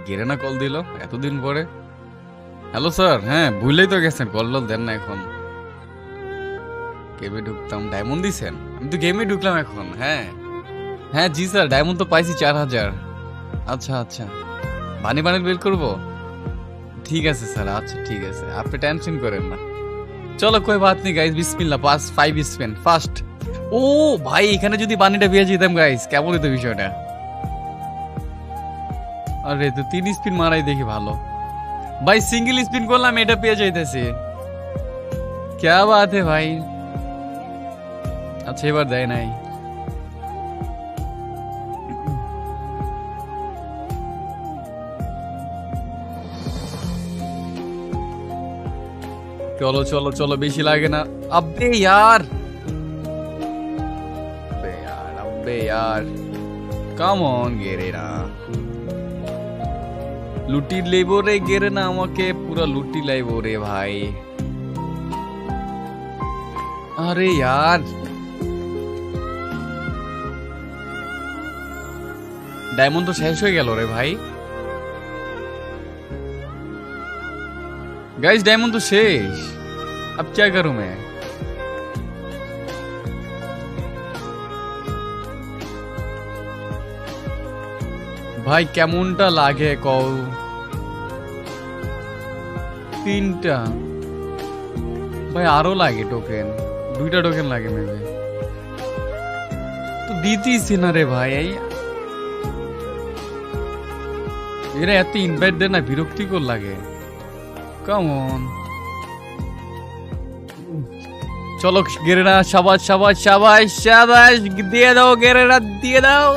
গেরে না কল দিল এতদিন পরে। হ্যালো স্যার, হ্যাঁ ভুলেই তো গেছেন, কল দেন না এখন। গেমে ঢুকতাম, ডায়মন্ড দিছেন? আমি তো গেমে ঢুকলাম এখন। হ্যাঁ হ্যাঁ জি স্যার, ডায়মন্ড তো পাইছি 4000। আচ্ছা আচ্ছা, বানি বানিল বের করবো। ঠিক আছে স্যার, আচ্ছা ঠিক আছে, আপনি টেনশন করেন না। চলো কোই বাত নেই গাইস, বিসমিল্লাহ, পাস 5 স্পেন ফার্স্ট। ও ভাই, এখানে যদি বানিটা পেয়ে যেতাম গাইস, কেমন হতো বিষয়টা। আরে তো 3 স্পিন মারাই দেখি ভালো। ভাই সিঙ্গেল স্পিন করলাম, এটা পেয়ে যাইতেছি। क्या बात है भाई। আচ্ছা এবার দেয় নাই। চলো চলো চলো, বেশি লাগে না। আব্বে यार, अबे यार, अबे यार, কাম অন গেরেনা। লুটি লেবো রে গেরেনা, আমাকে পুরা লুটি লাইবো রে ভাই। আরে यार, ডায়মন্ড তো শেষ হয়ে গেল রে ভাই। गाइस डायमंड तो शेष, अब क्या करूं मैं। ভাই কেমনটা লাগে কও। 3টা ভাই, আরো লাগে টোকেন, 2টা টোকেন লাগে মেবি। তো দিতেইছি না রে ভাই। এরা এত ইনভাইট দেয় না, বিরক্তিকর লাগে। কাম অন, চলো গেরেনা, সাবাস সাবাস সাবাস সাবাস, দিয়ে দাও গেরেনা, দিয়ে দাও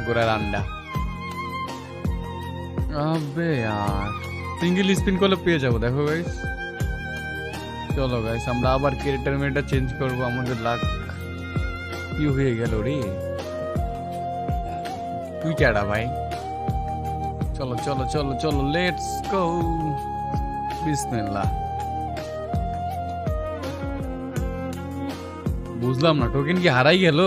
গোড়ার আন্ডা। আবে यार, সিঙ্গেল স্পিন করলে পেয়ে যাবো, দেখো গাইস। চলো গাইস, আমরা আবার ক্যারেক্টার মেটা চেঞ্জ করবো, আমাদের লাক কি হয়ে গেল রে। তুই কেডা ভাই। চলো চলো চলো চলো, লেটস গো, বিসমিল্লাহ। বুঝলাম না, টোকেন কি হারাই গেল।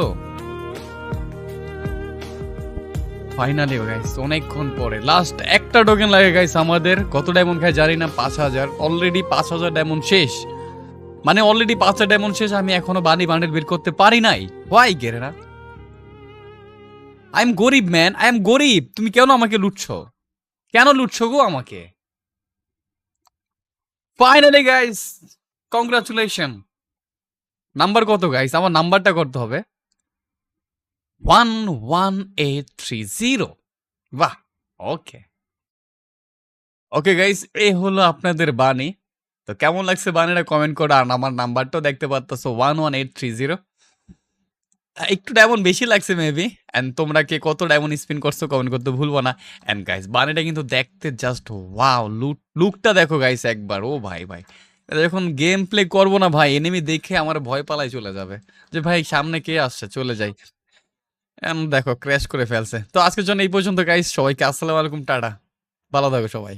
ফাইনালি গাইস, অনেকক্ষণ পরে লাস্ট একটা টোকেন লাগে গাইস আমাদের। কত ডায়মন্ড খাই জানি না, 5000 অলরেডি। 5000 ডায়মন্ড শেষ, মানে অলরেডি 5টা ডায়মন্ড শেষ। আমি এখনো বানি বান্ডেল বের করতে পারি নাই। হোয়াই গেরেনা, আই এম গরিব ম্যান, আই এম গরিব। তুমি কেন আমাকে লুটছো, কেন লুটছো গো আমাকে। Finally guys, congratulation. নাম্বার কত গাইস, আমার নাম্বারটা করতে হবে 11830। বাহ, ওকে ওকে গাইস, এই হলো আপনাদের বানি। তো কেমন লাগছে বানিটা কমেন্ট করো, আর আমার নাম্বারটাও দেখতে পাচ্ছ 11830। একটু ডায়মন্ড বেশি লাগছে মেবি। এন্ড তোমরা কে কত ডায়মন্ড স্পিন করছো কমেন্ট করতে ভুলবো না। এন্ড গাইস, বানিটা কিন্তু দেখতে জাস্ট ওয়াও, লুকটা দেখো গাইস একবার। ও ভাই ভাই, যখন গেম প্লে করবো না ভাই, এনিমি দেখে আমার ভয় পালাই চলে যাবে, যে ভাই সামনে কে আসছে, চলে যাই। দেখো ক্র্যাশ করে ফেলছে। তো আজকের জন্য এই পর্যন্ত গাইস, সবাইকে আসসালামু আলাইকুম, টাটা, ভালো থাকো সবাই।